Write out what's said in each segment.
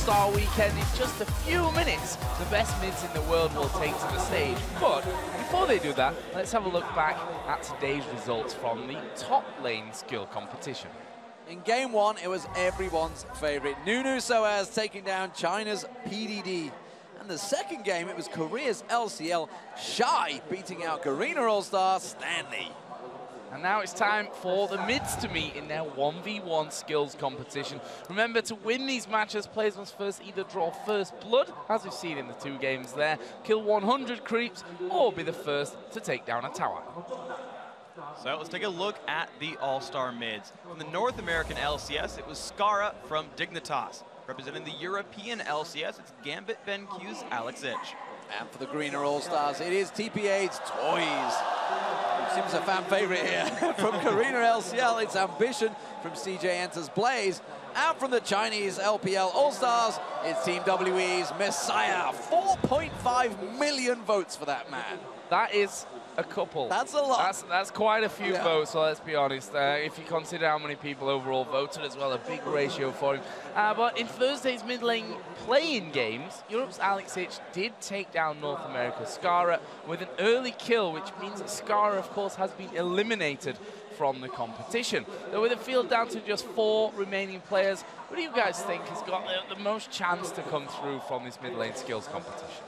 All-Star Weekend. In just a few minutes, the best mids in the world will take to the stage. But before they do that, let's have a look back at today's results from the top lane skill competition. In game one, it was everyone's favorite. Toyz taking down China's PDD. And the second game, it was Korea's LCL, Shy beating out Garena All-Star Stanley. And now it's time for the mids to meet in their 1v1 skills competition. Remember, to win these matches, players must first either draw first blood, as we've seen in the 2 games there, kill 100 creeps, or be the first to take down a tower. So let's take a look at the All-Star mids. From the North American LCS, it was Skara from Dignitas. Representing the European LCS, it's Gambit BenQ's Alex Itch. And for the Greener All-Stars, it is TPA's Toyz. Seems a fan favorite here. From Garena LCL, it's Ambition. From CJ Enters Blaze. And from the Chinese LPL All-Stars, it's Team WE's Misaya. 4.5 million votes for that man. That is a couple. That's a lot. That's quite a few votes, so let's be honest. If you consider how many people overall voted as well, a big ratio for him. But in Thursday's mid lane play-in games, Europe's Alex Itch did take down North America's Skara with an early kill, which means that Skara, of course, has been eliminated from the competition. So with the field down to just 4 remaining players, what do you guys think has got the most chance to come through from this mid lane skills competition?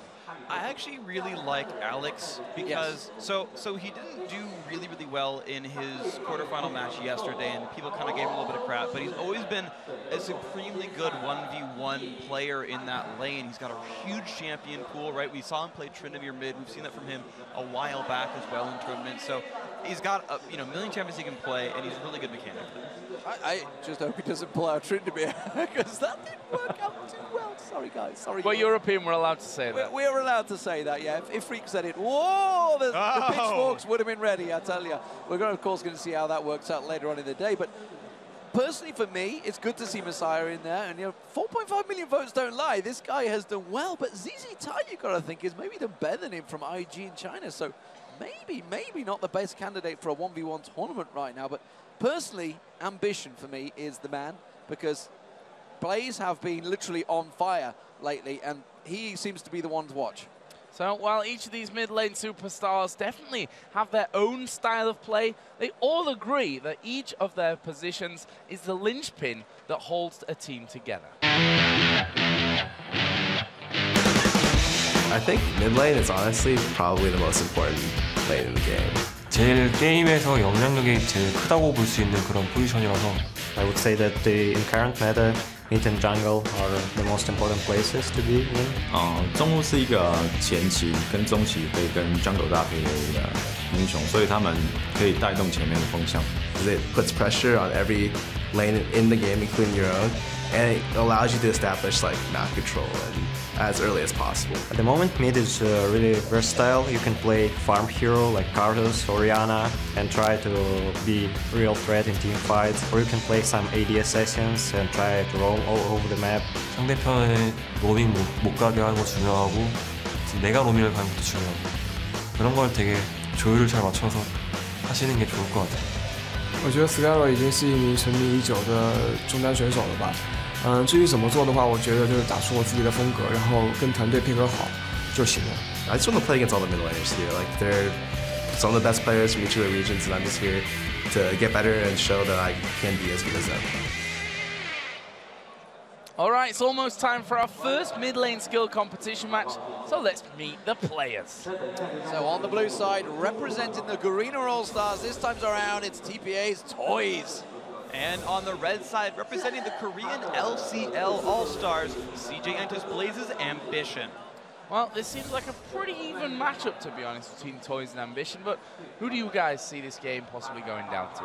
I actually really like Alex because so he didn't do really well in his quarterfinal match yesterday, and people kind of gave him a little bit of crap, but he's always been a supremely good 1v1 player in that lane. He's got a huge champion pool, right? We saw him play Tryndamere mid. We've seen that from him a while back as well in tournaments. So he's got a million champions he can play, and he's really good mechanically. I just hope he doesn't pull out Tryndamere because that didn't work out too well. Sorry, guys. Sorry. But European, we're allowed to say that. We're allowed to say that, yeah. If Freak said it, whoa, the pitchforks would have been ready, I tell you. We're, of course, going to see how that works out later on in the day. But personally, for me, it's good to see Misaya in there. And, 4.5 million votes don't lie. This guy has done well. But ZZ Tai, you got to think, is maybe done better than him from IG in China. So maybe not the best candidate for a 1v1 tournament right now. But personally, Ambition for me is the man, because Blaze have been literally on fire lately, and he seems to be the one to watch. So while each of these mid-lane superstars definitely have their own style of play, they all agree that each of their positions is the linchpin that holds a team together. I think mid lane is honestly probably the most important lane in the game. 제일 게임에서 영향력이 제일 크다고 볼 수 있는 그런 포지션이라서 I would say that in current meta, mid and jungle are the most important places to be in. 中路是一个前期跟中期可以跟 jungle 搭配的一个英雄，所以他们可以带动前面的风向。It puts pressure on every lane in the game, including your own, and it allows you to establish map control as early as possible. At the moment, mid is really versatile. You can play farm hero like Karthus or Orianna and try to be real threat in team fights, or you can play some AD assassins and try to roam all over the map. 상대편의 로밍 못 가게 하는 거 중요하고 내가 로밍을 가는 것도 중요하고 그런 걸 되게 조율을 잘 맞춰서 하시는 게 좋을 것 같아요. 我觉得 Skara 已经是一名沉迷已久的中单选手了吧。至于怎么做的话，我觉得就是打出我自己的风格，然后跟团队配合好就行了。I just want to play against all the mid laners here. They're some of the best players from each of the regions, and I'm just here to get better and show that I can be as good as them. All right, it's almost time for our first mid lane skill competition match, so let's meet the players. So on the blue side, representing the Garena All-Stars, this time around, it's TPA's Toyz. And on the red side, representing the Korean LCL All-Stars, CJ Enters Blaze's Ambition. Well, this seems like a pretty even matchup, to be honest, between Toyz and Ambition, but who do you guys see this game possibly going down to?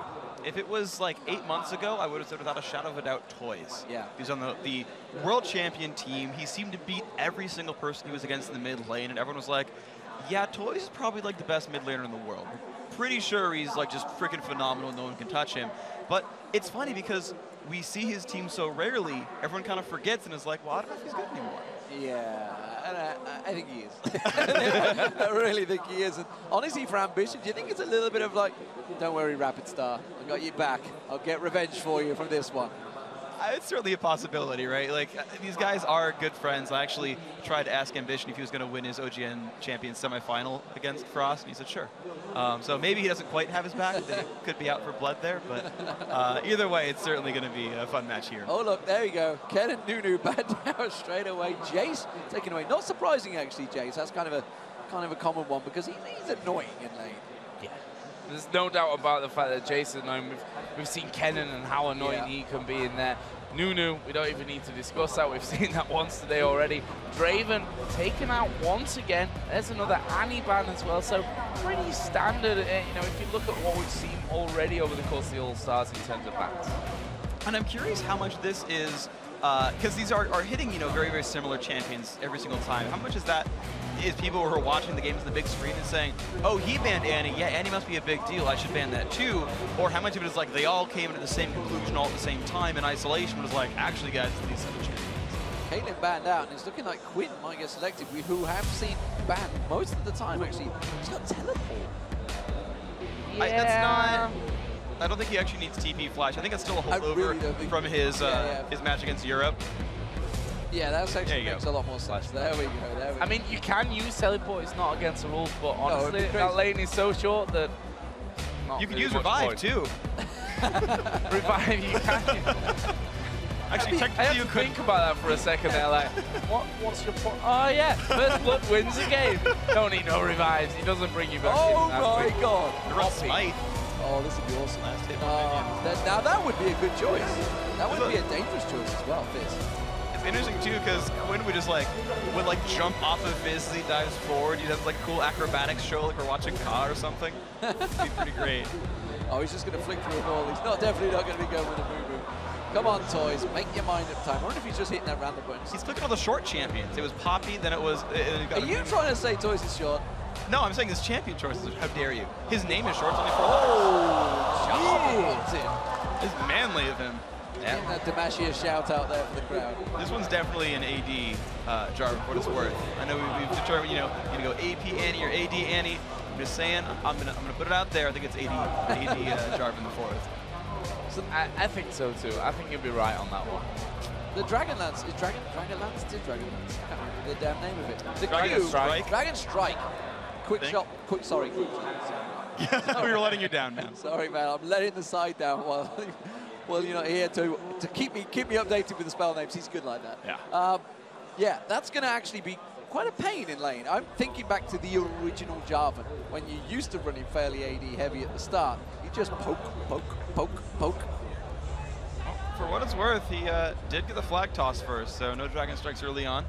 If it was like 8 months ago, I would have said without a shadow of a doubt Toyz. Yeah. He was on the world champion team. He seemed to beat every single person he was against in the mid lane, and everyone was like, yeah, Toyz is probably like the best mid laner in the world. Pretty sure he's like just freaking phenomenal, no one can touch him. But it's funny because we see his team so rarely, everyone kind of forgets and is like, well, I don't know if he's good anymore. Yeah, I think he is. I really think he is. And honestly, for Ambition, do you think it's a little bit of like, don't worry, Rapid Star, I got you back. I'll get revenge for you from this one? It's certainly a possibility, right? Like, these guys are good friends. I actually tried to ask Ambition if he was going to win his OGN Champions semifinal against Frost, and he said sure. So maybe he doesn't quite have his back. They could be out for blood there, but either way, it's certainly going to be a fun match here. Oh, look, there we go. Ken and Nunu banned out straight away. Jace taken away. Not surprising, actually, Jace. That's kind of a common one because he's annoying in lane. Yeah. There's no doubt about the fact that Jason, we've seen Kennen and how annoying he can be in there. Nunu, we don't even need to discuss that. We've seen that once today already. Draven taken out once again. There's another Annie ban as well. So pretty standard, you know, if you look at what we've seen already over the course of the All-Stars in terms of bans. And I'm curious how much this is, because these are hitting, you know, very, very similar champions every single time. How much is that is people who are watching the games on the big screen and saying, oh, he banned Annie, yeah, Annie must be a big deal, I should ban that too? Or how much of it is like they all came to the same conclusion all at the same time in isolation, was like, actually guys, these are the champions. Caitlyn banned out, and it's looking like Quinn might get selected, who have seen banned most of the time, actually. He's got teleport. Yeah. I don't think he actually needs TP Flash. I think it's still a holdover from his match against Europe. Yeah, that actually makes a lot more sense. There we go. I mean, you can use teleport, it's not against the rules, but honestly, that lane is so short that... You can use Revive, too. Revive, you can. Actually, technically, you could think about that for a second there, like, what's your point? Oh, yeah, First Blood wins the game. Don't need no revives, he doesn't bring you back in. Oh, my God. Run Smite. Oh, this would be awesome. Last hit now, that would be a good choice. That would be a dangerous choice as well, Fizz. Interesting too, because Quinn would just would jump off of Fizz as he dives forward. He'd have like a cool acrobatics show, like we're watching Ka or something. It'd be pretty great. Oh, he's just going to flick through a ball. He's definitely not going to be going with a moo-moo. Come on, Toyz, make your mind up time. I wonder if he's just hitting that random buttons. He's clicking all the short champions. It was Poppy, then it was... Are you trying to say Toyz is short? No, I'm saying his champion choices. How dare you? His name is short, it's only 4 letters. Oh, It's manly of him. Yeah. Getting that Demacia shout out there for the crowd. This one's definitely an AD jar for what it's worth. I know we've determined, you know, you're gonna go AP Annie or AD Annie. I'm just saying, I'm gonna put it out there. I think it's AD Jarvan in the fourth. So I think so too. I think you'll be right on that one. The Dragonlance is Dragonlance. I can't remember the damn name of it. The Dragon Strike. Dragon Strike. Quick shot. Sorry. We were letting you down, man. Sorry, man. I'm letting the side down while. Well, you're not here to keep me updated with the spell names. He's good like that. Yeah. Yeah, that's going to actually be quite a pain in lane. I'm thinking back to the original Jarvan, when you used to run him fairly AD heavy at the start. You just poke. For what it's worth, he did get the flag toss first, so no Dragon Strikes early on.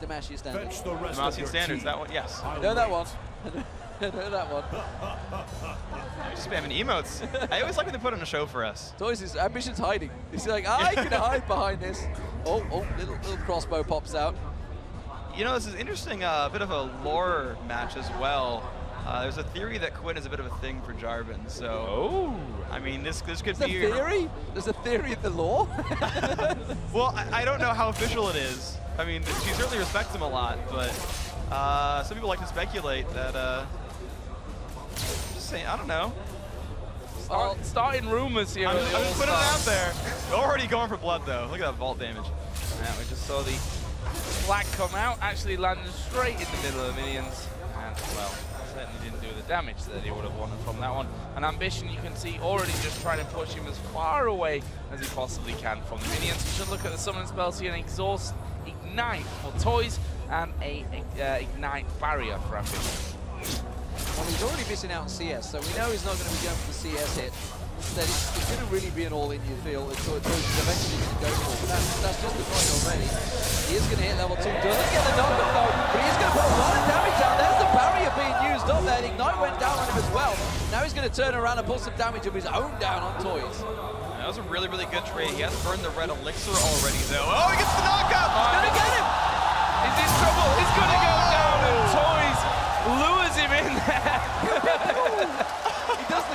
Demacia standards. Demacia standards, that one, yes. I know that one. I know that one. Just spamming emotes. I always like when they put on a show for us. Toyz' ambition's hiding. He's like, I can hide behind this. Oh, little crossbow pops out. You know, this is interesting, a bit of a lore match as well. There's a theory that Quinn is a bit of a thing for Jarvan, so... I mean, this could be... There's a theory? There's a theory of the lore? Well, I don't know how official it is. I mean, she certainly respects him a lot, but some people like to speculate that... just saying, I don't know. Starting rumors here. I'm just putting it out there. Already going for blood, though. Look at that vault damage. Yeah, we just saw the flag come out, actually landing straight in the middle of the minions. And, well, certainly didn't do the damage that he would have wanted from that one. And Ambition, you can see, already just trying to push him as far away as he possibly can from the minions. We should look at the summon spells here, an Exhaust, Ignite for Toyz, and a Ignite Barrier for Ambition. Well, he's already missing out on CS, so we know he's not going to be going for the CS hit. Instead, it's going to really be an all-in, you feel, that Toyz is eventually going to go for. But that's just the point already. He is going to hit level 2. Doesn't get the knock-up, though, but he's going to put a lot of damage out. There's the barrier being used up there. Ignite went down on him as well. Now he's going to turn around and put some damage of his own down on Toyz. That was a really, really good trade. He has burned the red elixir already, though. Oh, he gets the knockup! He's going to get him! Is this trouble? He's going to go down, and Toyz lures him in there.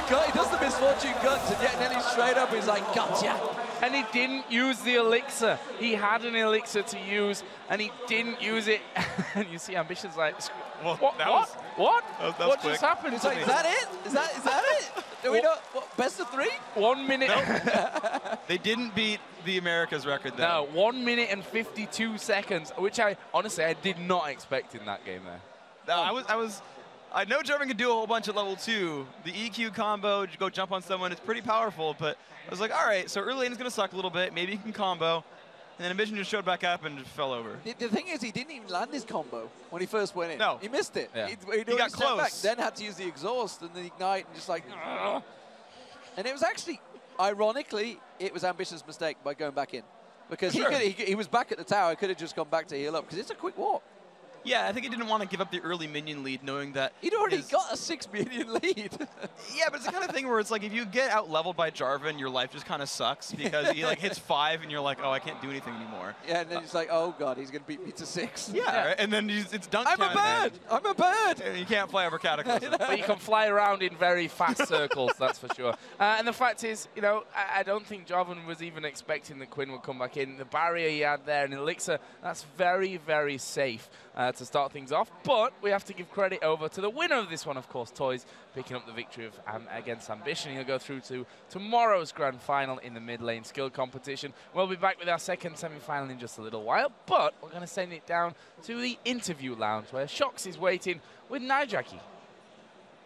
He does the misfortune guns, and then he's straight up, he's like, gotcha. And he didn't use the elixir. He had an elixir to use, and he didn't use it. And you see Ambition's like, well, what? That was what quick. just happened? It's like, is that it? Is that it? Do we know what, best of 3? 1 minute. They didn't beat the Americas record though. No, 1 minute and 52 seconds, which I did not expect in that game there. No, I know German can do a whole bunch at level 2. The EQ combo, go jump on someone, it's pretty powerful, but I was like, all right, so early lane is going to suck a little bit. Maybe he can combo. And then Ambition just showed back up and just fell over. The thing is, he didn't even land his combo when he first went in. No. He missed it. Yeah. He got close. back, then had to use the exhaust and the ignite and just like... And it was actually, ironically, it was Ambition's mistake by going back in. Because he was back at the tower, could have just gone back to heal up, because it's a quick walk. Yeah, I think he didn't want to give up the early minion lead, knowing that he'd already got a 6 minion lead. Yeah, but it's the kind of thing where it's like if you get out leveled by Jarvan, your life just kind of sucks because he like hits 5 and you're like, oh, I can't do anything anymore. Yeah, and then it's like, oh god, he's gonna beat me to 6. Yeah, right? And then it's dunk I'm a bird. I'm a bird. And you can't fly over Cataclysm. But you can fly around in very fast circles, that's for sure. And the fact is, you know, I don't think Jarvan was even expecting that Quinn would come back in. The barrier he had there and Elixir, that's very, very safe to start things off. But we have to give credit over to the winner of this one, of course, Toyz, picking up the victory against Ambition. He'll go through to tomorrow's grand final in the mid lane skill competition. We'll be back with our second semi-final in just a little while, but we're going to send it down to the interview lounge where Shox is waiting with Niac.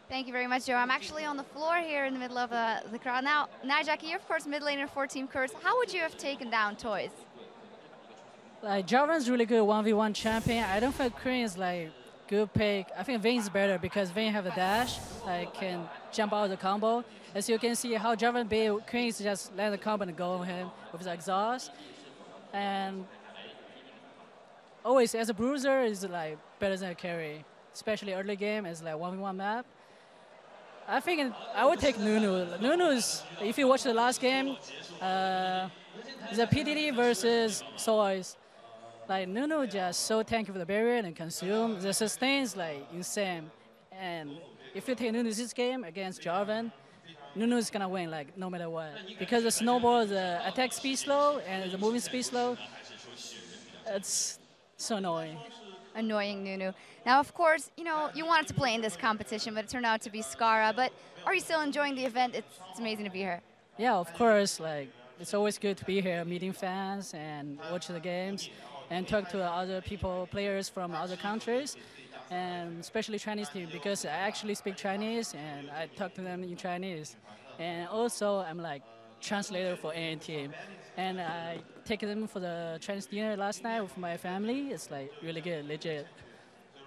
Thank you very much, Joe. I'm actually on the floor here in the middle of the crowd. Now, Niac, you're of course mid laner for Team Curse. How would you have taken down Toyz? Like, Jarvan's really good 1v1 champion. I don't think Queen is like good pick. I think Vayne's better because Vayne have a dash, like can jump out of the combo. As you can see how Jarvan beat Queen is just land the combo and go on him with his exhaust. And always as a bruiser is like better than a carry, especially early game as like 1v1 map. I think I would take Nunu. Nunu is, if you watch the last game, the PDD versus Toyz. Like, Nunu just so tanky with the barrier and consume. The sustain is like insane. And if you take Nunu this game against Jarvan, Nunu is gonna win like no matter what. Because the snowball, the attack speed slow and the moving speed slow, it's so annoying. Annoying Nunu. Now, of course, you know, you wanted to play in this competition, but it turned out to be Skara. But are you still enjoying the event? It's amazing to be here. Yeah, of course. Like, it's always good to be here, meeting fans and watch the games and talk to other people, players from other countries, and especially Chinese team, because I actually speak Chinese and I talk to them in Chinese. And also, I'm like translator for AN team. And I take them for the Chinese dinner last night with my family. It's like really good, legit.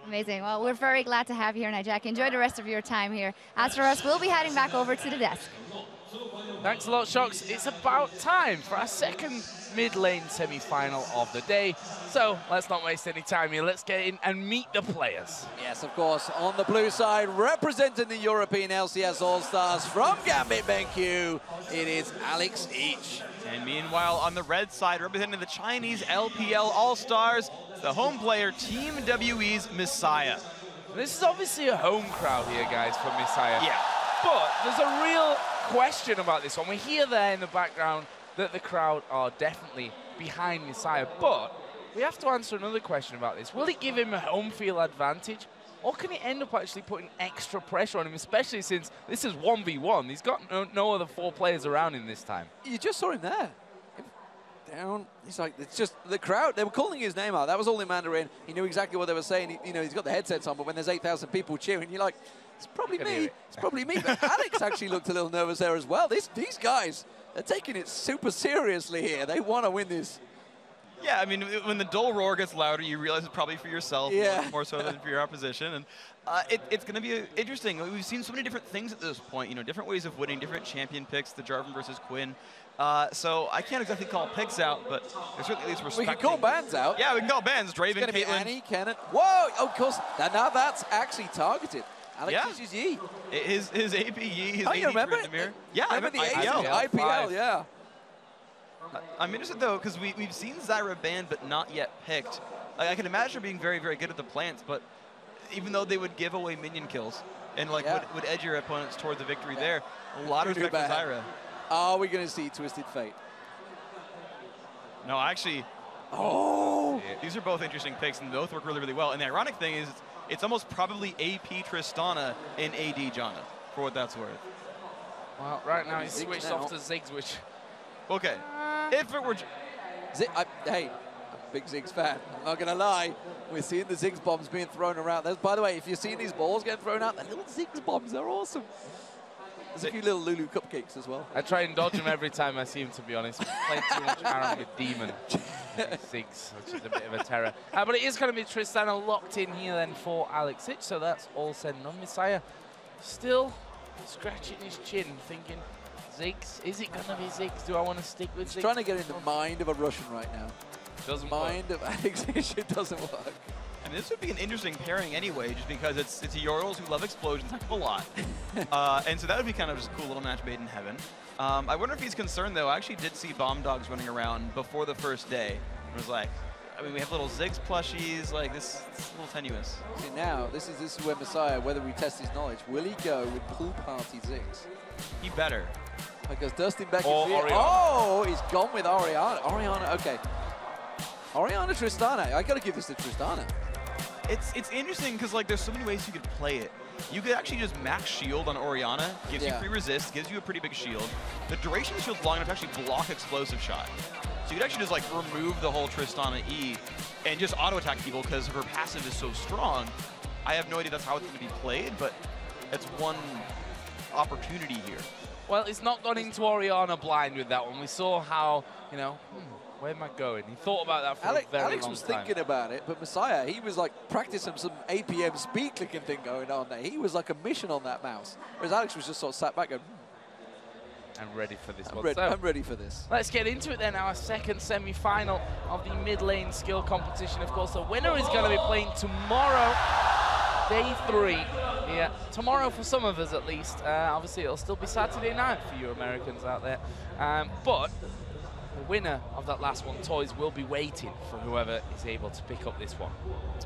Amazing. Well, we're very glad to have you here, Niac. Enjoy the rest of your time here. As for us, we'll be heading back over to the desk. Thanks a lot, Shox. It's about time for our second mid-lane semi-final of the day. So let's not waste any time here. Let's get in and meet the players. Yes, of course. On the blue side, representing the European LCS All-Stars from Gambit BenQ, it is Alex Each. And meanwhile, on the red side, representing the Chinese LPL All-Stars, the home player, Team WE's Misaya. This is obviously a home crowd here, guys, for Misaya. Yeah. But there's a real question about this one. We hear there in the background that the crowd are definitely behind Misaya, but we have to answer another question about this. Will it give him a home field advantage, or can it end up actually putting extra pressure on him, especially since this is 1v1? He's got no other 4 players around him this time. You just saw him there. Down. He's like, it's just the crowd. They were calling his name out. That was all in Mandarin. He knew exactly what they were saying. You know, he's got the headsets on, but when there's 8,000 people cheering, you're like, it's probably me. It's probably me. But Alex actually looked a little nervous there as well. These guys, they're taking it super seriously here. They want to win this. Yeah, I mean, when the dull roar gets louder, you realize it's probably for yourself, more so than for your opposition. And it's going to be interesting. We've seen so many different things at this point, you know, different ways of winning, different champion picks, the Jarvan versus Quinn. So I can't exactly call picks out, but there's certainly at least respect. We can call bans out. Yeah, we can call bans. Draven, it's going to be Caitlyn. Annie, Kennen. Whoa, of course. Now that's actually targeted. Alex uses Yi. His AP Yi, his Oh, AP you remember in the mirror. it? Yeah, I remember the IPL, yeah. I'm interested, though, because we've seen Zyra banned but not yet picked. I can imagine her being very, very good at the plants, but even though they would give away minion kills and like would edge your opponents toward the victory there, a lot of respect for Zyra. Are we going to see Twisted Fate? No, actually, these are both interesting picks, and both work really, really well. And the ironic thing is, it's almost probably AP Tristana in AD Janna, for what that's worth. Well, right now he's switched off to Ziggs, which... Okay, if it were... Hey, I'm a big Ziggs fan. I'm not going to lie. We're seeing the Ziggs bombs being thrown around. By the way, if you're seeing these balls getting thrown out, the little Ziggs bombs, they're awesome. There's a few little Lulu cupcakes as well. I try and dodge them every time I see him, to be honest. Playing too much Aaron with Demon. Ziggs, which is a bit of a terror. But it is going to be Tristana locked in here then for Alex Ich, so that's all said and done. Misaya still scratching his chin, thinking, Ziggs, is it going to be Ziggs? Do I want to stick with Ziggs? He's trying to get in the mind of a Russian right now. Doesn't mind of Alex Ich, it doesn't work. And this would be an interesting pairing anyway, just because it's Yorls who love explosions a lot. And so that would be kind of just a cool little match made in heaven. I wonder if he's concerned, though. I actually did see Bomb Dogs running around before the first day. It was like, I mean, we have little Ziggs plushies, like this is a little tenuous. See, now, this is where Misaya, whether we test his knowledge, will he go with Pool Party Ziggs? He better. Because Dustin Beck is Oriana. Oh, he's gone with Oriana. Oriana, okay. Oriana Tristana. I got to give this to Tristana. It's interesting because like there's so many ways you could play it. You could actually just max shield on Oriana, gives you free resist, gives you a pretty big shield. The duration of the shield's long enough to actually block explosive shot. So you could actually just like remove the whole Tristana E and just auto attack people because her passive is so strong. I have no idea that's how it's going to be played, but it's one opportunity here. Well, it's not gone into Oriana blind with that one. We saw how, you know, where am I going? He thought about that for a very long time. Alex was thinking about it, but Misaya, he was like practicing some APM speed clicking thing going on there. He was like a mission on that mouse. Whereas Alex was just sort of sat back going, I'm ready for this one. I'm ready for this. Let's get into it then. Our second semi-final of the mid-lane skill competition. Of course, the winner is going to be playing tomorrow, day 3. Yeah, tomorrow for some of us at least. Obviously, it'll still be Saturday night for you Americans out there. But the winner of that last one, Toyz, will be waiting for whoever is able to pick up this one.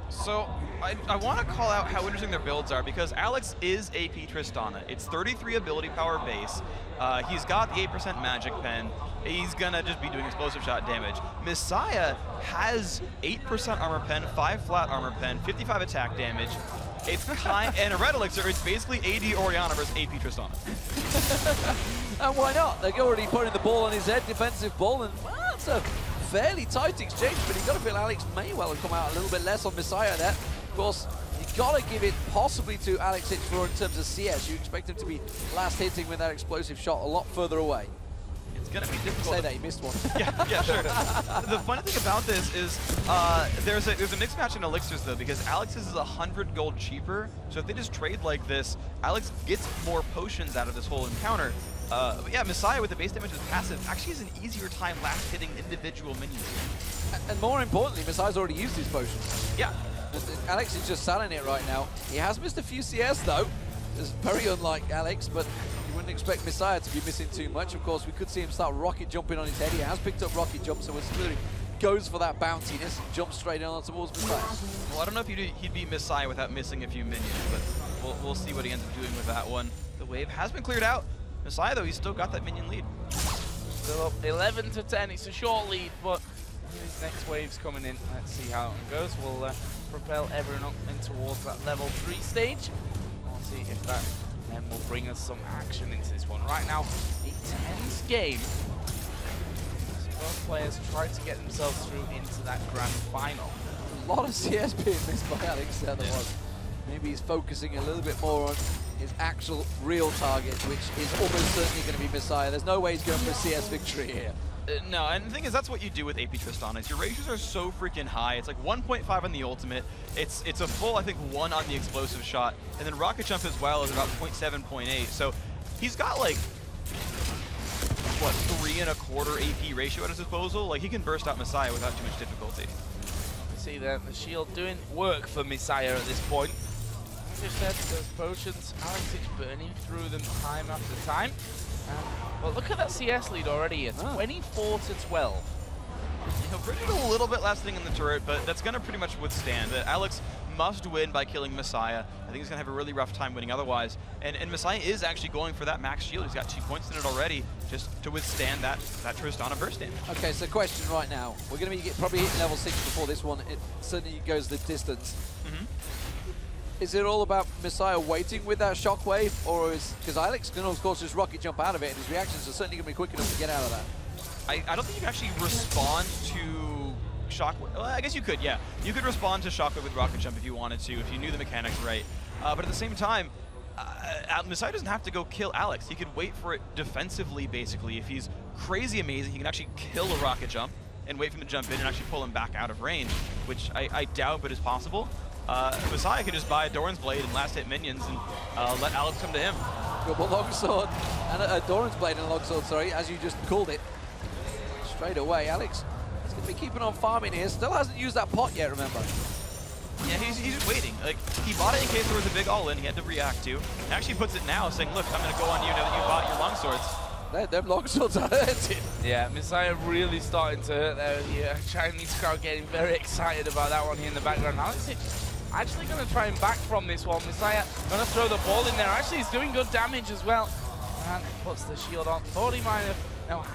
So I want to call out how interesting their builds are because Alex is AP Tristana. It's 33 ability power base. He's got the 8% magic pen. He's gonna just be doing explosive shot damage. Misaya has 8% armor pen, 5 flat armor pen, 55 attack damage. It's and a red elixir. It's basically AD Oriana versus AP Tristana. And why not? They're already putting the ball on his head, defensive ball, and well, that's a fairly tight exchange, but you've got to feel Alex may well have come out a little bit less on Misaya there. Of course, you've got to give it possibly to Alex Ich in terms of CS. You expect him to be last hitting with that explosive shot a lot further away. It's going to be difficult. Say that, he missed one. Yeah, sure. The funny thing about this is there's a mixed match in elixirs, though, because Alex's is 100 gold cheaper. So if they just trade like this, Alex gets more potions out of this whole encounter. But yeah, Misaya with the base damage is passive actually has an easier time last hitting individual minions. And more importantly, Misaya's already used his potions. Yeah. Alex is just selling it right now. He has missed a few CS, though. It's very unlike Alex, but you wouldn't expect Misaya to be missing too much. Of course, we could see him start rocket jumping on his head. He has picked up rocket jump, so it's really goes for that bounciness and jumps straight on towards Misaya. Well, I don't know if he'd beat Misaya without missing a few minions, but we'll see what he ends up doing with that one. The wave has been cleared out. Misaya, though, he's still got that minion lead. Still up 11 to 10. It's a short lead, but his next wave's coming in. Let's see how it goes. We'll propel everyone up in towards that level 3 stage. We'll see if that then will bring us some action into this one. Right now, a tense game. Both players try to get themselves through into that grand final. A lot of CS being missed by Alex there was. Maybe he's focusing a little bit more on his actual real target, which is almost certainly going to be Misaya. There's no way he's going for a CS victory here. No, and the thing is, that's what you do with AP Tristana. Is your ratios are so freaking high. It's like 1.5 on the ultimate. It's a full, I think, 1 on the explosive shot. And then rocket jump as well is about 0.7, 0.8. So he's got like, what, 3.25 AP ratio at his disposal? Like, he can burst out Misaya without too much difficulty. You see there, the shield doing work for Misaya at this point. As you said, those potions, Alex Ich burning through them time after time. Well, look at that CS lead already. It's 24 to 12. You know, Bridget a little bit last thing in the turret, but that's going to pretty much withstand. Alex must win by killing Misaya. I think he's going to have a really rough time winning otherwise. And Misaya is actually going for that max shield. He's got 2 points in it already just to withstand that Tristana burst damage. Okay, so question right now. We're going to be probably hitting level 6 before this one. It certainly goes the distance. Is it all about Misaya waiting with that shockwave, or is because Alex can of course just rocket jump out of it, and his reactions are certainly going to be quick enough to get out of that. I don't think you can actually respond to shockwave. Well, I guess you could, yeah. You could respond to shockwave with rocket jump if you wanted to, if you knew the mechanics right. But at the same time, Misaya doesn't have to go kill Alex. He could wait for it defensively, basically. If he's crazy amazing, he can actually kill a rocket jump and wait for him to jump in and actually pull him back out of range, which I doubt, but is possible. Misaya could just buy a Doran's Blade and last hit minions and let Alex come to him. Double longsword and a Doran's Blade and a longsword, sorry, as you just called it. Straight away, Alex is going to be keeping on farming here. Still hasn't used that pot yet, remember. Yeah, he's just waiting. Like, he bought it in case there was a big all-in he had to react to. And actually puts it now, saying, look, I'm going to go on you now that you bought your longswords. Them longswords are hurting. Yeah, Misaya really starting to hurt there. The Chinese crowd getting very excited about that one here in the background. Alex actually going to try and back from this one. Misaya going to throw the ball in there. Actually, he's doing good damage as well. And puts the shield on. Thought he might have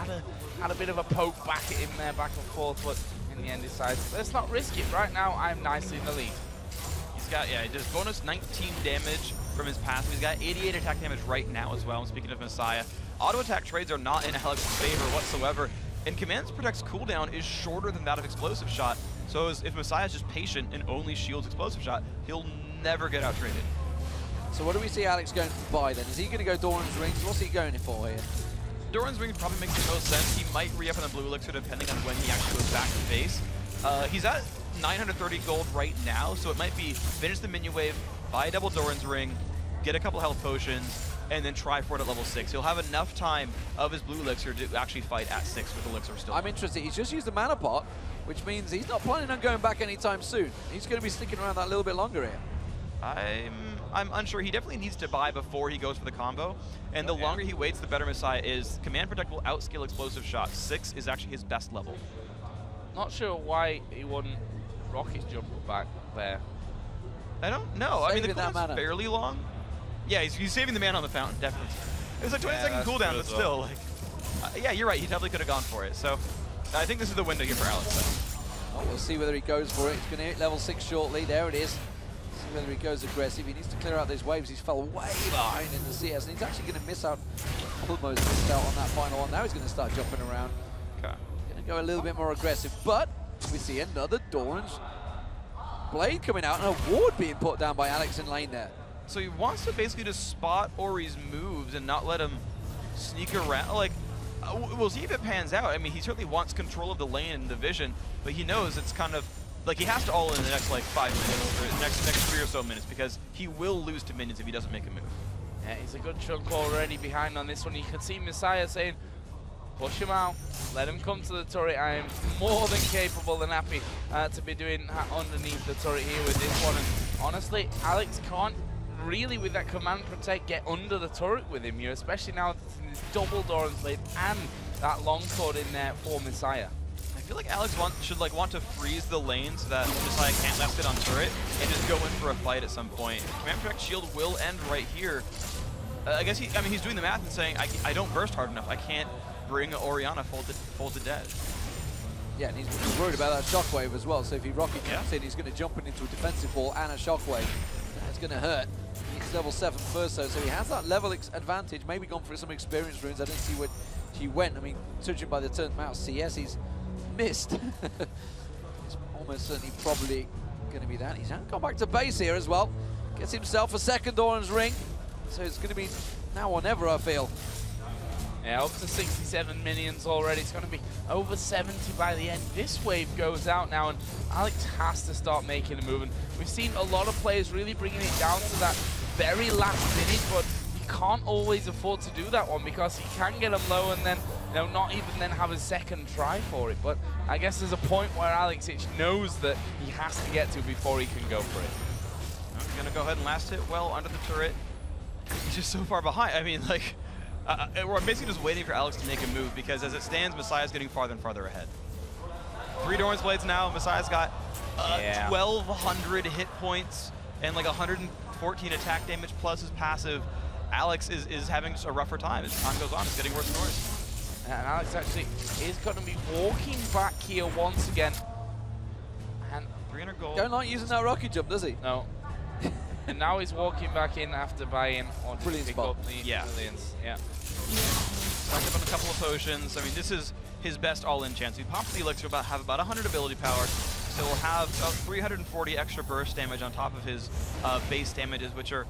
had a bit of a poke back at him there, back and forth, but in the end decides, let's not risk it. Right now, I'm nicely in the lead. He's got, yeah, just bonus 19 damage from his passive. He's got 88 attack damage right now as well. Speaking of Misaya, auto attack trades are not in Alex's favor whatsoever. And Command's Protect's cooldown is shorter than that of Explosive Shot. So if Messiah's just patient and only shields Explosive Shot, he'll never get out-traded. So what do we see Alex going to buy then? Is he going to go Doran's Rings? What's he going for here? Doran's Rings probably makes the most sense. He might re-up on the Blue Elixir depending on when he actually goes back to base. He's at 930 gold right now, so it might be finish the minion wave, buy a double Doran's Ring, get a couple health potions, and then try for it at level 6. He'll have enough time of his Blue Elixir to actually fight at 6 with Elixir still. I'm interested. He's just used the mana pot, which means he's not planning on going back anytime soon. He's going to be sticking around that little bit longer here. I'm unsure. He definitely needs to buy before he goes for the combo. And the longer he waits, the better Misaya is. Command Protect will outscale Explosive Shot. 6 is actually his best level. Not sure why he wouldn't rocket jump back there. I don't know. I mean, the cooldown's fairly long. Yeah, he's saving the mana on the fountain, definitely. It's like 20-second cooldown, but still, like, yeah, you're right. He definitely could have gone for it. So I think this is the window here for Alex. Well, we'll see whether he goes for it. He's going to hit level 6 shortly. There it is. See whether he goes aggressive. He needs to clear out those waves. He's fell way behind in the CS, and he's actually going to miss out, almost missed out on that final one. Now he's going to start jumping around. Okay. Going to go a little bit more aggressive, but we see another Doran's Blade coming out and a ward being put down by Alex in lane there. So he wants to basically just spot Ori's moves and not let him sneak around. Like, we'll see if it pans out. I mean, he certainly wants control of the lane and the vision, but he knows it's kind of like he has to all in the next like 5 minutes or the next 3 or so minutes because he will lose to minions if he doesn't make a move. Yeah, he's a good chunk already behind on this one. You can see Misaya saying, push him out, let him come to the turret. I am more than capable and happy to be doing that underneath the turret here with this one. And honestly, Alex can't really, with that Command Protect, get under the turret with him here, especially now that there's double Doran's Blade and that longsword in there for Misaya. I feel like Alex should want to freeze the lane so that Misaya can't left it on turret and just go in for a fight at some point. Command Protect shield will end right here. I guess he's doing the math and saying, I don't burst hard enough. I can't bring Orianna full to dead. Yeah, and he's worried about that shockwave as well. So if he rocket jumps in, he's going to jump into a defensive wall and a shockwave. That's going to hurt. He's level 7 first, though, so he has that level advantage. Maybe gone for some experience runes. I didn't see where he went. I mean, judging by the turn amount of CS, he's missed. It's almost certainly probably going to be that. He's gone back to base here as well. Gets himself a second Doran's Ring. So it's going to be now or never, I feel. Yeah, up to 67 minions already. It's going to be over 70 by the end. This wave goes out now, and Alex has to start making a move. And we've seen a lot of players really bringing it down to that very last minute, but he can't always afford to do that one because he can get them low and then, not even then have a second try for it. But I guess there's a point where Alex knows that he has to get to before he can go for it. I'm going to go ahead and last hit well under the turret. He's just so far behind. I mean, like, we're basically just waiting for Alex to make a move because as it stands, Messiah's getting farther and farther ahead. 3 Doran's Blades now. Messiah's got 1,200 hit points and like 114 attack damage plus his passive. Alex is having a rougher time. As time goes on, it's getting worse and worse. And Alex actually is going to be walking back here once again. And 300 gold. Don't like using that rocket jump, does he? No. And now he's walking back in after buying on Brilliant pick spot. up the brilliance. Yeah. Stocked up on a couple of potions. I mean, this is his best all-in chance. He pops the elixir, have about 100 ability power. So he'll have about 340 extra burst damage on top of his base damages, which are,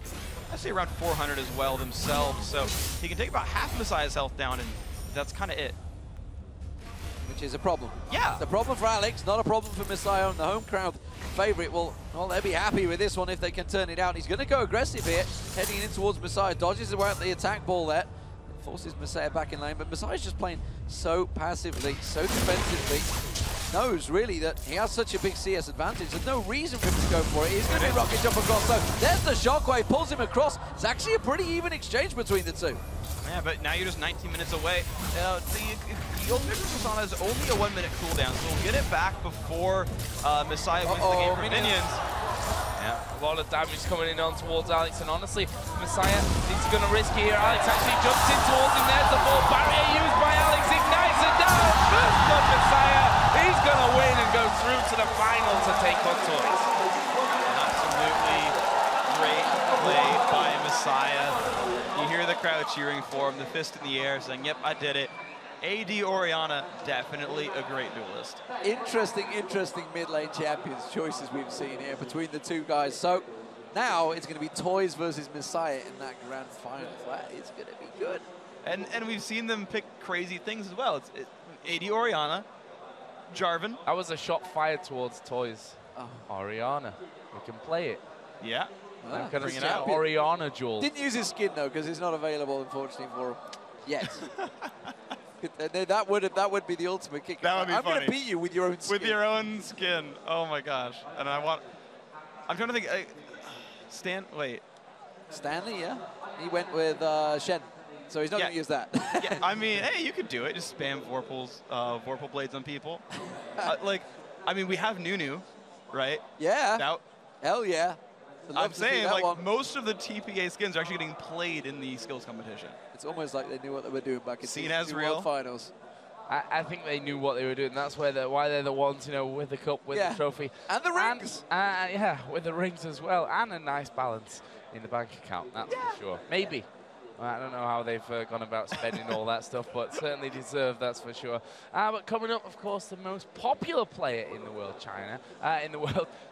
I'd say, around 400 as well themselves. So he can take about half Messiah's health down, and that's kind of it. Which is a problem. Yeah. It's a problem for Alex, not a problem for Misaya, and the home crowd favorite will, well, they'll be happy with this one if they can turn it out. He's going to go aggressive here, heading in towards Misaya, dodges away at the attack ball there, forces Misaya back in lane, but Masaya's just playing so passively, so defensively. Knows really that he has such a big CS advantage. There's no reason for him to go for it. He's going to be rocket jump across, so there's the shockwave, pulls him across. It's actually a pretty even exchange between the two. Yeah, but now you're just 19 minutes away. The ultimate persona is only a 1-minute cooldown, so we'll get it back before Misaya wins the game for minions. Yeah, a lot of damage coming in on towards Alex, and honestly, Misaya is going to risk here. Alex actually jumps in towards him. There's the ball barrier used by Alex, ignites it down. First blood, Misaya. He's going to win and go through to the final to take on Toyz. Absolutely great play by Misaya. You hear the crowd cheering for him, the fist in the air, saying, "Yep, I did it." AD Orianna, definitely a great duelist. Interesting mid lane champions choices we've seen here between the two guys. So now it's going to be Toyz versus Misaya in that grand final. That is going to be good. And we've seen them pick crazy things as well. It's AD Orianna, Jarvan. That was a shot fired towards Toyz. Oh. Orianna, we can play it. Yeah. I'm going to bring it say out. Orianna duel. Didn't use his skin though because it's not available unfortunately for him yet. that would be the ultimate kick. That would be I'm funny. going to beat you with your own skin. With your own skin. Oh my gosh. And I'm trying to think. Stanley, yeah. He went with Shen. So he's not going to use that. Yeah, I mean, hey, you could do it. Just spam Vorpal blades on people. I mean, we have Nunu, right? Yeah. Hell yeah. I'm saying, like, most of the TPA skins are actually getting played in the skills competition. It's almost like they knew what they were doing back in the real World Finals. I think they knew what they were doing. That's why they're the ones, you know, with the cup, with the trophy. And the rings. Yeah, with the rings as well. And a nice balance in the bank account, that's for sure. Maybe. I don't know how they've gone about spending all that stuff, but certainly deserve, that's for sure. But coming up, of course, the most popular player in the world,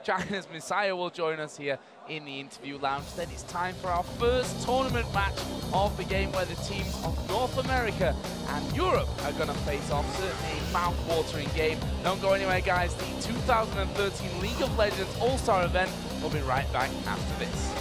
China's Misaya will join us here in the interview lounge. Then it's time for our first tournament match of the game, where the teams of North America and Europe are going to face off. Certainly a mouth-watering game. Don't go anywhere, guys. The 2013 League of Legends All-Star event will be right back after this.